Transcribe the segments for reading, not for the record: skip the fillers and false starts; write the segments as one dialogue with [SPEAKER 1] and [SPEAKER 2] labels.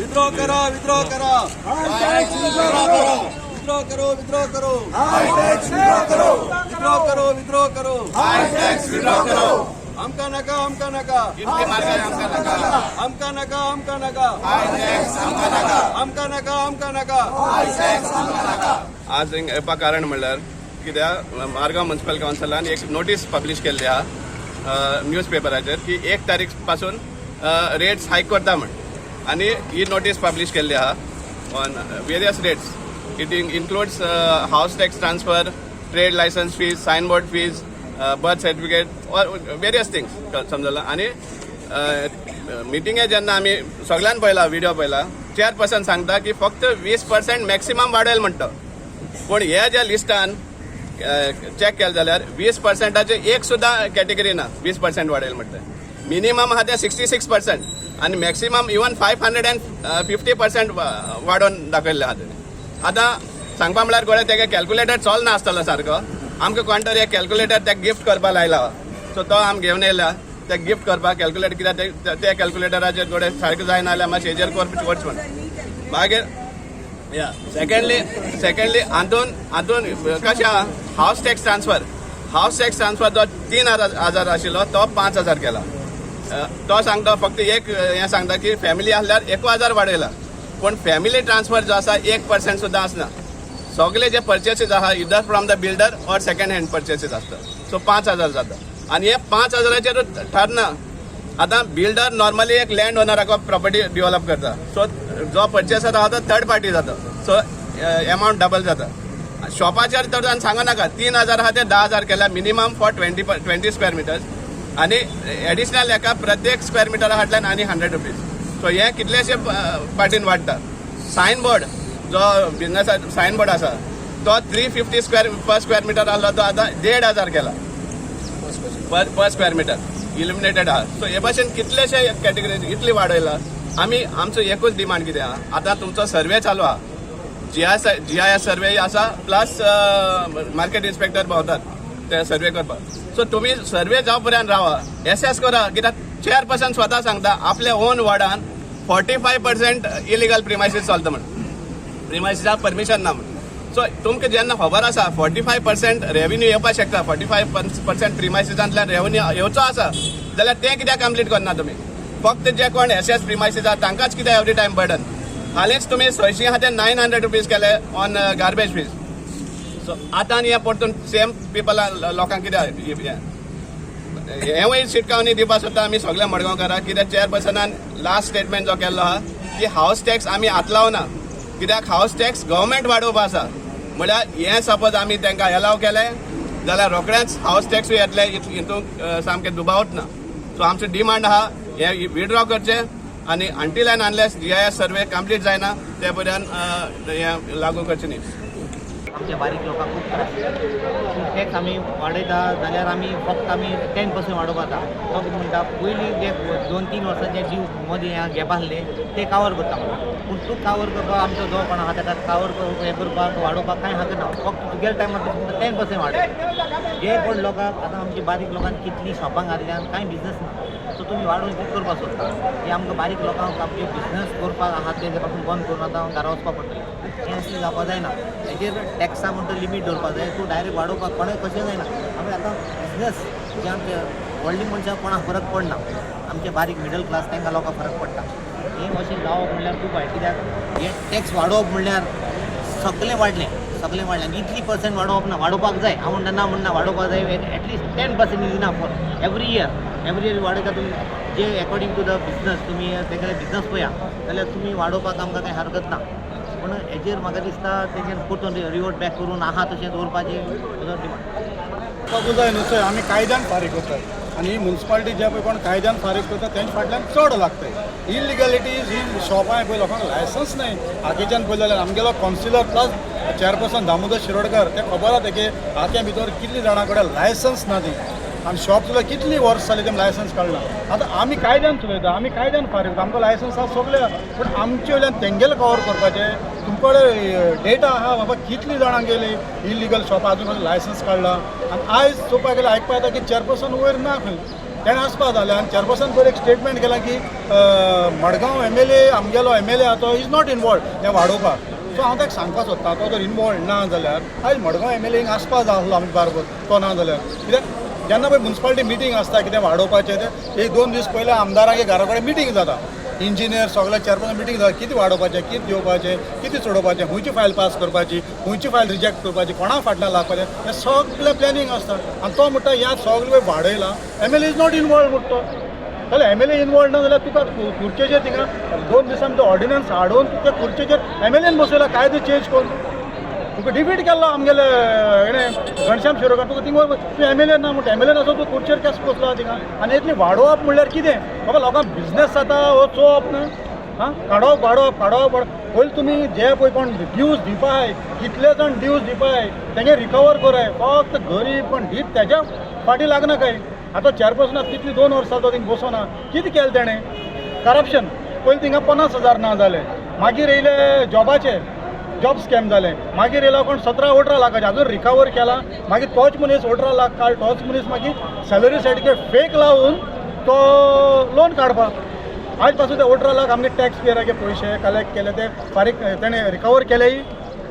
[SPEAKER 1] Withdraw करा withdraw करा withdraw करो विड्रॉ करो विड्रॉ करो विड्रॉ करो आमका नका आमका नका आमका नका आमका नका आमका नका आमका नका
[SPEAKER 2] आज येवपा कारण म्हणल्यार कित्याक मारगांव म्युनिसिपल कावन्सिलान एक नोटीस पब्लीश केल्ली आहा न्यूज पेपराचेर की 1 तारीख पासून रेट्स हायक करता म्हण आनी ही नोटीस पब्लीश केल्ली आहा on various rates. It includes house tax transfer, trade licence fees, sign board fees, birth certificate or various things समजला. आनी मिटिंगे जेन्ना आमी सगळ्यान पळयला व्हिडिओ पळयला चेअरपर्सन सांगता की फक्त 20% मॅक्सिमम वाडयला म्हणटा. पूण हे ज्या लिस्टान चॅक केलें जाल्यार 20%चे एक सुद्धा कॅटेगरी ना 20% वाडयला म्हणटा. मिनिमम आहा ते 66% आनी मॅक्सिमम इवन 550% वाडोवन दाखयल्ले आहा तेणी. आतां सांगपा म्हळ्यार गोळे तेका कॅल्क्युलेटर चलना आसतलो सारको. आमकां कोणतरी एक कॅल्क्युलेटर तेका गिफ्ट करपा लायला सो तो आमी घेवन येयला तेका गिफ्ट करपाक कॅल्क्युलेटर कित्याक त्या कॅल्क्युलेटराचेर गोळे सारकें जायना जाल्यार मातशें हेजेर करचें म्हण. मागीर या सेकंडली हातून कशें आहा हाऊस टॅक्स ट्रान्सफर जो 3,000 आशिल्लो तो 5,000 केला. तो सांगता फक्त एक हें सांगता की फॅमिली आसल्यार 1,000 वाडयला. पूण फॅमिली ट्रान्सफर जो आसा 1% सुद्दां आसना. सगळे जे पर्चेसीस आहा either from the builder or second hand purchases आसता. सो 5,000 जाता आनी हे 5,000चेर ठरना. आतां बिल्डर नॉर्मली एक लँड ओनराक प्रॉपर्टी डेव्हलप करता. सो जो पर्चेसर आहा तो थर्ड पार्टी जाता. सो एमावंट डबल जाता. शॉपाचेर तर सांगू नाका 3,000 आहा ते 10,000 केल्या मिनिमम फॉर 20 स्क्वेअर मिटर्स आनी एडिशनल एका प्रत्येक स्क्वेअर मिटरा फाटल्यान आनी 100 रुपीज. सो हे कितलेशे पार्टीन वाडटा. सायन बोर्ड जो बिझनेस सायन बोर्ड आसा तो 350 पर स्क्वेअर मिटर आसलो तो आतां 1,500 केला पर स्क्वेअर मिटर इल्युमिनेटेड आहा. सो हे भाशेन कितलेशे कॅटेगरी इतली वाडयला. आमी आमचो एकूच डिमांड कितें आहा आतां तुमचो सर्वे चालू आहा GIS सर्वे आसा प्लस मार्केट इन्स्पेक्टर भोंवतात ते सर्वे करपाक. सो तुमी सर्वे जावं पर्यंत रावा एसेस करा कित्याक चेअरपर्सन स्वता सांगता आपल्या ओन वॉर्डान 45% इलिगल प्रिमायसीस चलता म्हण. प्रिमायसिसाक परमिशन ना म्हण. सो तुमकां जेन्ना खबर आसा 45% रेव्हेन्यू येवपाक शकता 45% प्रिमायसिसांतल्यान रेव्हेन्यू येवचो आसा जाल्यार तें कित्याक कंप्लीट करना तुमी. फक्त जे कोण एसएस प्रिमायसीस आहा तांकांच कित्याक एवरी टायम बर्डन. हालींच तुमी 600 आहा ते 900 रुपीज केले ऑन गार्बेज फीज. सो आतां हे परतून सेम पीपल लोकांक कित्याक हेवूय शिटकावणी दिवपाक सोदता आमी सगळे मडगांवकारांक. कित्याक चेअरपर्सनान लास्ट स्टेटमेंट जो केल्लो आहा की हाऊस टॅक्स आमी हात लावना कित्याक हाऊस टॅक्स गव्हर्मेंट वाडोवपा आसा. म्हळ्यार हें सपोज आमी तांकां एलाव केलें जाल्यार रोखडेंच हाऊस टॅक्सूय येतले हितूंक सामकें दुबावत ना. सो आमचो डिमांड आहा हे विड्रॉ करचें आनी अंटील एंड अनलेस GIS सर्वे कंप्लीट जायना ते पर्यंत हें लागू करचें न्ही.
[SPEAKER 3] आमच्या बारीक लोकांक खूब त्रास. टॅक्स आमी वाडयता जाल्यार आमी फक्त आमी 10% वाडोवप जाता. तो कितें म्हणटा पयलीं जे 2-3 वर्सांचे जीव मोदी गॅप आसले ते कावर करता म्हणटा. पूण तूं कावर करपाक आमचो जो कोण आहा ताका कावर हें करपाक वाडोवपाक कांय हाका ना. फक्त तुगेल्या टायमार 10% वाडय. जे कोण लोकांक आतां आमच्या बारीक लोकांक कितलीं शॉपां घातल्यान कांय बिझनस ना. सो तुमी वाडोवन कितें करपाक सोदता. हे आमकां बारीक लोकांक आमचे बिझनस करपाक आहा तेजे पासून बंद करून आतां घरा वचपाक पडटलें. हें असलें जावपाक जायना. हेजेर टॅक्सा म्हणटा लिमीट दवरपाक जाय. तूं डायरेक्ट वाडोवपाक कोणाक कशें जायना. आमी आतां बिझनस जे आमचे व्हडली मनशांक कोणाक फरक पडना. आमचे बारीक मिडल क्लास तांकां लोकांक फरक पडटा. हें अशें जावप म्हणल्यार खूब वायट. कित्याक हे टॅक्स वाडोवप म्हणल्यार सगळें वाडलें. इतली पर्सेंट वाडोवप ना. वाडोवपाक जाय हांव म्हणटा ना म्हणना वाडोवपाक जाय. At least 10% is enough for every year वाडयता तुमी जे अकॉर्डिंग टू द बिझनस तुमी तेगेले बिझनस पळया जाल्यार तुमी वाडोवपाक आमकां कांय हरकत ना. पूण हेजेर म्हाका दिसता तेजेर परतून रिवर्ट बॅक करून आहा तशें दवरपाचें म्हजो डिमांड.
[SPEAKER 4] जाय नुसतें आमी कायद्यान फारीक करतात आनी म्युनिसिपालिटी जे पळय कोण कायद्यान फारीक करता तेंच्या फाटल्यान चड लागता. इलिगॅलिटीज ही शॉपां पळय लोकांक लायसन्स न्हय. आगेच्यान पळयलें जाल्यार आमगेलो councillor plus chairperson Damodar Shirodkar ते खबर आहा तेगे आख्या भितर कितली जाणां कडेन लायसन्स ना ती आनी शॉप सुद्दां कितली वर्स जाली तें लायसन्स काडना. आतां आमी कायद्यान चलयता आमी कायद्यान फारीक करता आमकां लायसन्स आहा सगळे. पूण आमचे वयल्यान तेंगेले कवर करपाचें. तुमचे कडेन डेटा आहा बाबा कितली जाणां गेली इलिगल शॉपां आजून लायसन्स काडला. आनी आयज चोवपाक गेल्यार आयकपा येता की चेअरपर्सन वयर ना खंय. तेणें आसपा जालें आनी चेअरपर्सन पयर एक स्टेटमेंट केला की मडगांव MLA आमगेलो MLA आहा तो इज नॉट इनवॉल्ड तें वाडोवपाक. सो हांव ताका सांगपाक सोदता तो जर इनवॉल्ड ना जाल्यार आयज मडगांव MLA हिंग आसपा जाय आसलो आमचे बरोबर तो ना जाल्यार कित्याक जेन्ना पळय म्युन्सिपालिटी मिटींग आसता कितें वाडोवपाचें तें एक 2 दीस पयलीं आमदारांगे घरा कडेन मिटींग जाता. इंजिनियर सगळे चेअरपर्सन मिटींग जाता कितें वाडोवपाचें कितें दिवपाचें कितें सोडोवपाचें खंयची फायल पास करपाची खंयची फायल रिजेक्ट करपाची कोणा फाटल्यान लागपाचें हें सगळें प्लॅनिंग आसता. आनी तो म्हणटा ह्या सगळें वाडयलां MLA इज नॉट इनवॉल्ड म्हणटा जाल्यार MLA इनवॉल्ड ना जाल्यार तुका खुर्चेचेर थिंगा 2 दिसांनी तो ऑर्डिनन्स हाडून तुका खुर्चेचेर MLAन बसयला कायदो चेंज करून तुका डिफीट केल्लो आमगेले हेणें घनश्याम शिरोडकर तुका थिंगा तूं MLA ना म्हणटा MLA आसो तूं खुर्चेर केस बसला थिंगा आनी इतली वाडोवप म्हणल्यार कितें बाबा लोकांक बिजनेस जाता हो चोवप ना हां काडप वाडोवप पयलीं तुमी जे पळय कोण ड्यूज दिवपाय कितले जाण ड्यूज दिवपाय तेंगे रिकवर कराय फक्त गरीब पण डीप तेज्या फाटी लागना काय. आतां चेअरपर्सनाक कितली 2 वर्सां तो थिंगा बसोना कितें केलें तेणें करप्शन पयलीं थिंगा 50,000 ना जाले मागीर येयले जॉबाचे जॉब स्कॅम जाले मागीर येयलो कोण 17-18 लाखाचे अजून रिकवर केला मागीर तोच मनीस 18 लाख काड तोच मनीस मागीर सॅलरी सर्टिफिकेट फेक लावून तो लोन काडपाक आज पासून ते 18 लाख आमगे टॅक्स पेयराचे पयशे कलेक्ट केले ते फारीक तेणें रिकवर केलेय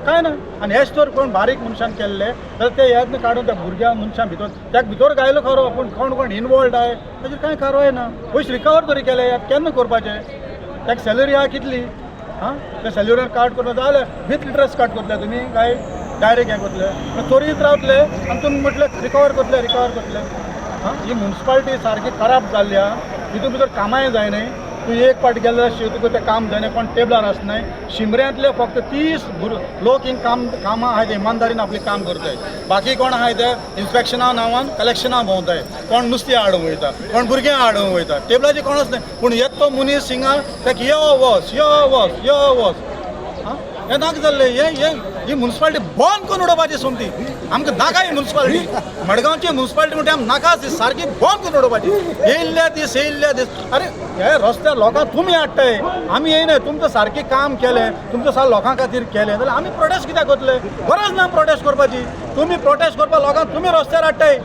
[SPEAKER 4] काय ना आनी हेच तर कोण बारीक मनशान केल्ले जाल्यार ते याद काडून त्या भुरग्या मनशां भितर त्याक भितर गायलो खरो पूण कोण इनवॉल्ड आहाय ताजेर कांय कारवाय ना पयशे रिकवर तरी केले केन्ना करपाचें त्याक सॅलरी आहा कितली हां ते सॅलरीवर कार्ड करून जाल्यार विथ इंट्रस्ट कार्ड करतले तुमी काय डायरेक्ट हें करतले चोरीत रावतले आनी तुमी म्हटले रिकवर करतले हां ही म्युन्सिपालिटी सारकी खराब जाल्ली आहा हितून भितर कामांय जायनाय तूं एक पाट गेलो जाल्यार तुका तें काम जायना कोण टेबलार आसनाय शिमऱ्यांतले फक्त 30 लोक हिंग कामां आहाय ते इमानदारीन आपलें काम करताय बाकी कोण आहाय ते इन्स्पेक्शना नांवान कलेक्शना भोंवताय कोण नुस्तें हाडूंक वयता कोण भुरग्यां हाडूंक वयता टेबलाचेर कोणच नाही पूण येत तो मनीस हिंगा ताका यो वच हां हें नाका जाल्लें ही म्युन्सिपालिटी बंद करून उडोवपाची सोमती आमकां नाका ही म्युन्सिपालिटी मडगांवची म्युन्सिपालिटी म्हणटा आमकां नाका ती सारकी बंद करून उडोवपाची येयल्ल्या दीस अरे हे रस्त्यार लोकांक तुमी हाडटाय आमी येयनाय तुमचें सारकें काम केलें तुमचें सारकें लोकां खातीर केलें जाल्यार आमी प्रोटेस्ट कित्याक करतले गरज ना प्रोटेस्ट करपाची तुमी प्रोटेस्ट करपा लोकांक तुमी रस्त्यार हाडटाय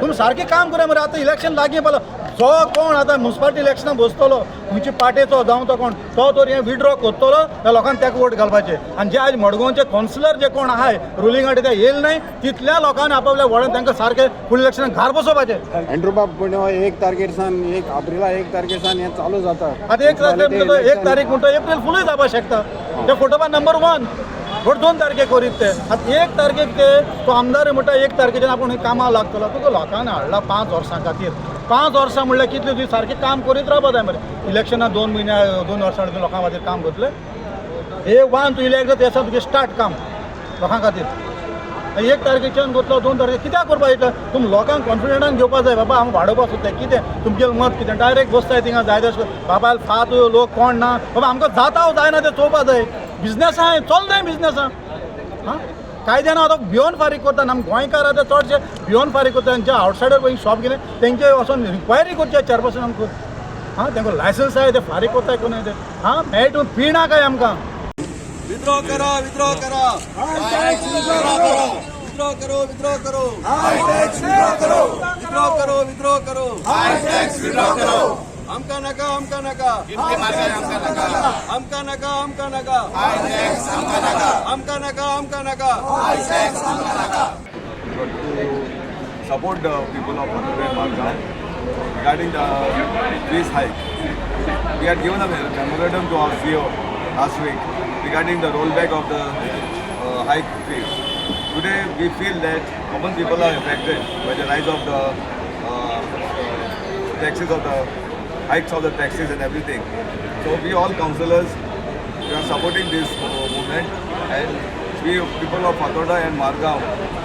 [SPEAKER 4] तुमी सारकें काम करा मरे आतां इलेक्शन लागीं पडलो जो कोण आतां म्युन्सिपालिटी इलेक्शना बसतलो खंयच्या पार्टीचो जावं तो कोण तो तर हें विड्रॉ करतलो त्या लोकांक ताका वोट घालपाचें आनी जे आज मडगांवचे कावन्सिलर जे कोण आहाय रुलींग ते येयले नाही तितल्या लोकांनी आपल्या वळण तांकां सारकें फुडल्या इलेक्शनाक घार बसोवपाचें
[SPEAKER 5] एंड्रूबाब पूण 1 तारखेसान 1 एप्रिला 1 तारखेसान हें चालू जाता
[SPEAKER 4] आतां 1 तारीख म्हणटा एप्रील फुलूय जावपाक शकता ते फोटोबा नंबर 1 वोट 2 तारखेक करीत ते आतां 1 तारखेक ते तो आमदार म्हणटा 1 तारखेच्यान आपूण कामां लागतलो तुका लोकांनी हाडला 5 वर्सां खातीर 5 वर्सां म्हणल्यार कितले तुवें सारकें काम करीत रावपा जाय मरे इलेक्शनाक 2 म्हयने 2 वर्सां तुवें लोकां खातीर काम करतलें हे वन तूं इलेक्ट जाता तुजें स्टार्ट काम लोकां खातीर 1 तारखेच्यान करतलो 2 तारखेक कित्याक करपा येता तुमी लोकांक कॉन्फिडंटान घेवपा जाय बाबा हांव वाडोवपाक सोदताय कितें तुमगेलें मत कितें डायरेक्ट बसताय थिंगा जाय तशें बाबा 7 लोक कोण ना बाबा आमकां जाता जायना तें चोवपा जाय बिजनेस आहाय चल जाय बिजनेसां हां कायद्यान आतां भिवन फारीक करता आमी गोंयकार आतां चडशे भिवन फारीक करता जे आवटसायडर पळय शॉप गेले तेंचे वचून रिक्वायरी करचे चेअरपर्सन आमकां हां तांकां लायसन्स आहाय ते फारीक करताय कोण ते हां मेळट पिणा काय आमकां
[SPEAKER 1] विथड्रॉ करा विथड्रॉ करो आमका नका
[SPEAKER 6] support the people of Margam regarding the fees hike. We had given a memorandum to our CEO last week regarding the rollback of the hike fees. Today we feel that common people are affected by the rise of the taxes of the hikes of the taxes and everything. So we all councillors, we are supporting this movement, and we people of Fatorda and Margam,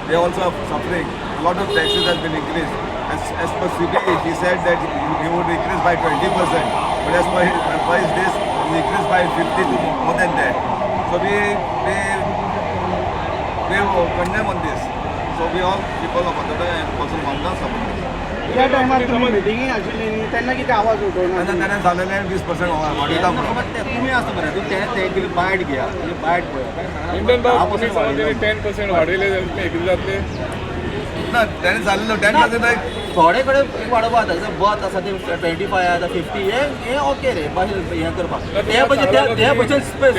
[SPEAKER 6] they also are suffering. A lot of taxes has been increased. As per CBI, he said that he would increase by 20%, but as per his advice, this will increase by 50 to more than that. So we condemn on this. So we all people of Fatorda and also Margam support this.
[SPEAKER 5] ज्या टायमार तुम्ही मिटिंगी आशिल्ली न्ही तेन्ना कितें आवाज उठोवना
[SPEAKER 6] त्यांना झालेले 20% वाढीला म्हणून
[SPEAKER 3] तुम्ही असं बरं ते बायट घ्या बायट
[SPEAKER 7] इंडियन 10% वाढले जातले
[SPEAKER 6] ना त्यांनी चाललेलो 10% आहे.
[SPEAKER 7] थोडे कडेन वाडोवपा जाता जर बस आसा ते 25 आसा 50 हे ओके रे हें करपाक ते भशेन स्पेस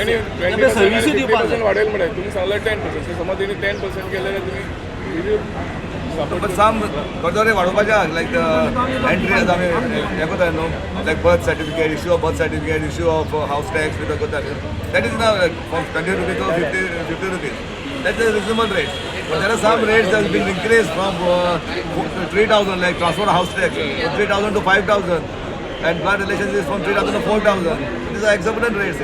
[SPEAKER 7] सर्विसी दिवपाक जाय.
[SPEAKER 8] वाढेल म्हणे तुम्ही सांगलं 10%. समज त्यांनी 10% केलं तर तुम्ही
[SPEAKER 6] पण साम गरजेचे वाडोवपाचे लायक एंट्री आतां आमी हें कोताय न्हू like birth certificate issue of birth certificate issue of हावस टॅक्स बी कोतात दॅट इज ना from 20 rupees to 50 rupees. That's a reasonable rate. But there are some rates that have been increased from 3,000, like transfer house tax, from 3,000 to 5,000, and blood relations is from 3,000 to 4,000. These are exorbitant rates.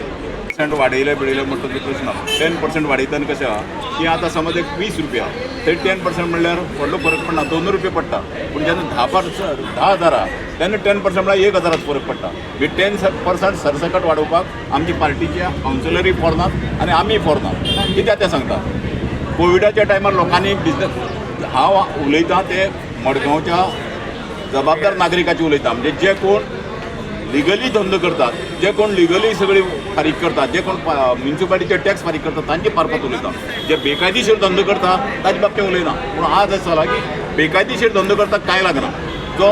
[SPEAKER 9] 10% वाडयले बिडयले म्हणटा तो प्रश्न 10% वाडयतना कशें आहा की आतां समज एक 20 रुपया थंय 10% म्हणल्यार व्हडलो फरक पडना 2 रुपये पडटा. पूण जेन्ना 10,000 तेन्ना 10% म्हणल्यार 1,000 फरक पडटा. ही 10% सरसकट वाडोवपाक आमची पार्टीचे कावन्सिलरूय फॉरनात आनी आमी फॉरनात. कित्याक ते सांगता कोविडाच्या टायमार लोकांनी बिजनस हांव उलयतां ते मडगांवच्या जबाबदार नागरिकाचे उलयता म्हणजे जे कोण लिगली धंदो करतात जे कोण लिगली सगळी फारीक करतात जे कोण म्युन्सिपालिटीचे टॅक्स फारीक करतात तांचे मार्फत उलयता. जे बेकायदेशीर धंदो करता ताचे बाबतीत उलयना. पूण आज असं जाला की बेकायदेशीर धंदो करता कांय लागना जो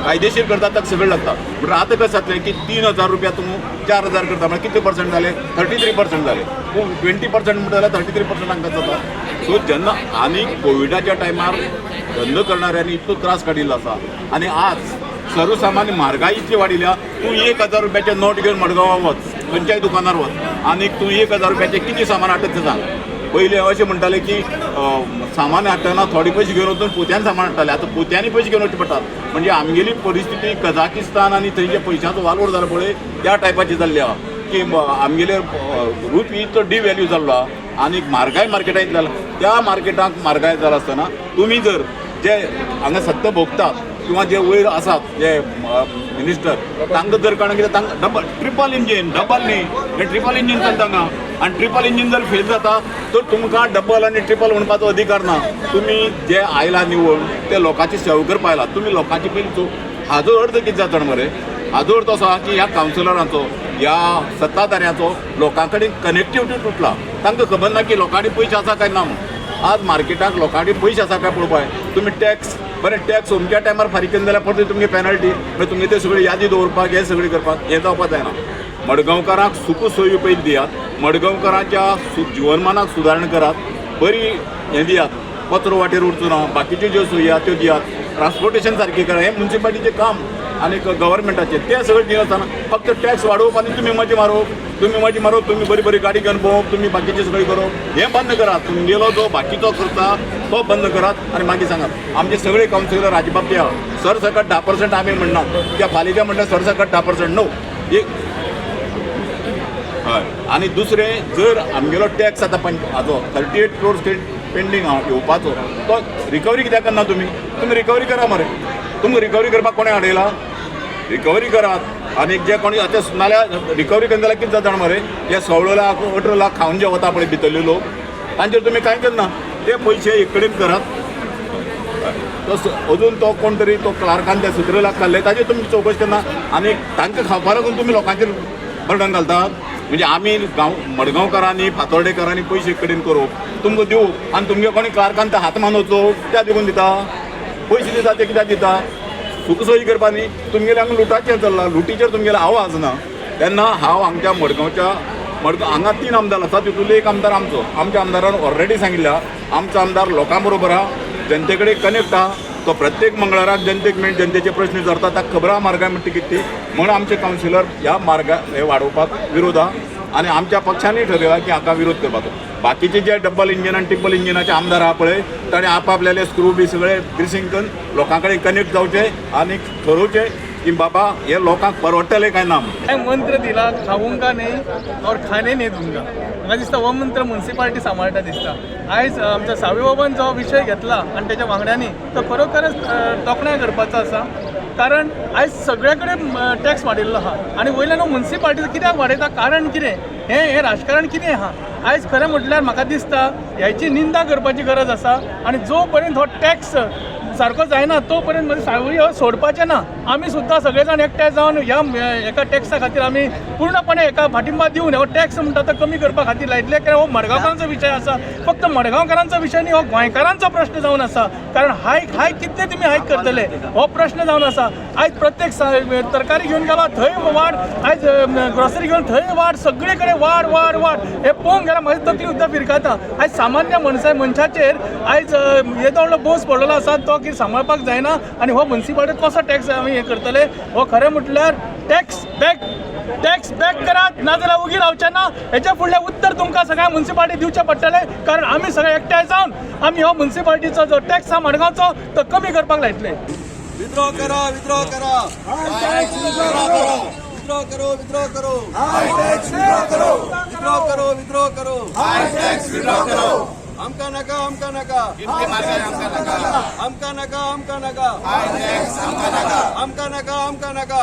[SPEAKER 9] कायदेशीर करता ताका सगळें लागता. पूण आतां कशें जातलें की 3,000 रुपया तूं 4,000 करता म्हळ्यार कितले पर्संट जाले 33% जाले. पूण 20% म्हणटा जाल्यार 33% हांकां जाता. सो जेन्ना आनी कोविडाच्या टायमार धंदो करणाऱ्यांनी इतलो त्रास काडिल्लो आसा आनी आज सर्वसामान्य म्हारगाय इतली वाडिल्या. तूं 1,000 रुपयाचें नोट घेवन मडगांवां वच खंयच्याय दुकानार वच आनीक तूं 1,000 रुपयाचें कितें सामान हाडटा तें सांग. पयलीं अशें म्हणटाले की सामान हाडटना थोडे पयशे घेवन वचून पोत्यान सामान हाडटाले. आतां पोत्यांनी पयशे घेवन वचचे पडटात. म्हणजे आमगेली परिस्थिती कझाकिस्तान आनी थंयच्या पयशांचो वालोर जाला पळय त्या टायपाची जाल्ली आहा की आमगेले रुपी इतलो डिवॅल्यू जाल्लो आहा आनीक म्हारगाय मार्केटांत जाला. त्या मार्केटांत म्हारगाय जाल्या आसतना तुमी जर जे हांगा सत्ता भोगतात किंवा जे वयर आसात जे मिनिस्टर तांकां जर कळना कितें तांकां डबल ट्रिपल इंजीन डबल न्ही हे ट्रिपल इंजीन चलता हांगा. आनी ट्रिपल इंजीन जर फेल जाता तर तुमकां डबल आनी ट्रिपल म्हणपाचो अधिकार ना. तुमी जे आयला निवड ते लोकांची सेवा करपा आयला. तुमी लोकांची पयली हाजो अर्थ कितें जाता मरे हाजो अर्थ असो आहा की ह्या कावन्सिलरांचो ह्या सत्ताधाऱ्यांचो लोकां कडेन कनेक्टिविटी तुटला. तांकां खबर ना की लोकांनी पयशे आसा काय ना म्हूण. आज मार्केटाक लोकांनी पयशे आसा काय पळोवपाय. तुमी टॅक्स बरें टॅक्स अमक्या टायमार फारीक केले जाल्यार परत तुमगे पेनल्टी मागीर तुमगे ते सगळी यादी दवरपाक हे सगळी करपाक हें जावपाक जायना. मडगांवकारांक सुख सोयी पयली दियात. मडगांवकारांच्या जिवनमानाक सुदारणा करात. बरी हें दियात कचरो वाटेर उरचो ना बाकीच्यो ज्यो सोयी आहा त्यो दियात. ट्रान्सपोर्टेशन सारकें करा. हें म्युन्सिपालिटीचें काम आनी गव्हर्मेंटाचें तें सगळें दिनासतना फक्त टॅक्स वाडोवप आनी तुमी मजा मारप तुमी बरी बरी गाडी घेवन भोंवप तुमी बाकीचें सगळें करप हें बंद करात. तुमगेलो जो बाकीचो खर्च तो बंद करात आनी मागीर सांगात. आमचे सगळे कावन्सिलर हाजे बाबतींत आहा सरसकट 10% आमी म्हणनात त्या फालिच्या म्हणल्यार सरसकट 10% नो एक हय. आनी दुसरें जर आमगेलो टॅक्स आतां हाजो 38 crores पेंडींग आहा येवपाचो तो रिकवरी कित्याक करना तुमी रिकवरी करा मरे. तुमकां रिकवरी करपाक कोणें हाडयला रिकवरी करात. आनी जे कोणी आतां नाल्यार रिकवरी करना जाल्यार कितें जाता मरे हे 16 लाख 18 लाख खावन जे वता पळय भितरले लोक तांचेर तुमी कांय करना. ते पयशे एक कडेन करात. तो अजून तो कोण तरी तो क्लार्कान ते 17 लाख काडले ताजेर तुमी चवकशी करना आनी तांकां खावपा लागून तुमी लोकांचेर बर्डन घालतात. म्हणजे आमी मडगांवकारांनी फातोर्डेकारांनी पयशे एक कडेन करप तुमकां दिवं आनी तुमगे कोणी क्लार्कान ते हात मानवचो त्या देखून दिता पयशे दिता ते कित्याक दिता सुखसोयी करपा न्ही. तुमगेले हांगा लुटाचेर चल्ला लुटीचेर तुमगेलो आवाज ना. तेन्ना हांव हांगच्या मडगांव हांगा 3 आमदार आसात तितूंतलो एक आमदार आमच्या आमदारान ऑलरेडी सांगिल्ल्या आमचो आमदार लोकां बरोबर आहा जनते कडेन कनेक्ट आहा. तो प्रत्येक मंगळाराक जनतेक मेळून जनतेचे प्रश्न विचारता ताका खबर आहा मार्गाय म्हणटा कितें म्हूण आमचे कावन्सिलर ह्या मार्गाक हे वाडोवपाक विरोध आहा आनी आमच्या पक्षानूय ठरयला की हाका विरोध करपाचो. बाकीचे जे डबल इंजीन आनी ट्रिपल इंजिनाचे आमदार आहा पळय ताणें आपआपल्याले स्क्रू बी सगळे ग्रिसींग करून लोकां कडेन कनेक्ट जावचे आनी ठरोवचे की बाबा हे लोकांक परवडटले काय ना.
[SPEAKER 10] मंत्र दिला खाऊंगा नहीं और खाने नहीं दूंगा म्हाका दिसता हो मंत्र म्युन्सिपालिटी सांबाळटा दिसता. आयज आमच्या सावे बाबान जो विशय घेतला आनी तेच्या वांगड्यांनी तो खरोखरच तोखणाय करपाचो आसा. कारण आयज सगळे कडेन टॅक्स वाडिल्लो आहा आनी वयल्यान म्युन्सिपालिटी कित्याक वाडयता कारण कितें हें राजकारण कितें आहा. आयज खरें म्हटल्यार म्हाका दिसता ह्याची निंदा करपाची गरज आसा. आनी जो पर्यंत हो टॅक्स सारको जायना तो पर्यंत म्हणजे सावळी हो सोडपाचें ना. आमी सुद्दां सगळे जाण एकठांय जावन ह्या एका टॅक्सा खातीर आमी पूर्णपणे एका फाटिंबा दिवन हो टॅक्स म्हणटा तो कमी करपा खातीर लायतले. कित्याक हो मडगांवकारांचो विशय आसा, फक्त मडगांवकारांचो विशय न्ही, हो गोंयकारांचो प्रश्न जावन आसा. कारण हायक कितले तुमी हायक करतले हो प्रश्न जावन आसा. आयज प्रत्येक तरकारी घेवन गेला थंय वाड, आयज ग्रॉसरी घेवन थंय वाड, सगळे कडेन वाड वाड वाड. हे पळोवंक गेल्यार म्हजी तकली सुद्दां फिरकाता. आयज सामान्य मनशाचेर आयज येदो व्हडलो बोज पडलेलो आसा तो की सांबाळपाक जायना. आनी हो म्युन्सिपालिटी कसो टॅक्स आमी हे करतले. हो खरें म्हटल्यार टॅक्स बॅक करात, नाजाल्यार उगी रावचे ना. हेच्या फुडलें उत्तर तुमकां सगळ्या म्युन्सिपालिटी दिवचें पडटलें. कारण आमी सगळे एकठांय जावन आमी हो म्युन्सिपालिटीचो जो टॅक्स आहा मडगांवचो तो कमी करपाक लायतले.
[SPEAKER 1] विथड्रॉ करा, विथड्रॉ करा, विथड्रॉ करो, विथड्रॉ करो, विथड्रॉ करो, विथड्रॉ करो, आमका नका, आमका नका, आमका नका, आमका नका, आमका नका, आमका नका, आमका नका.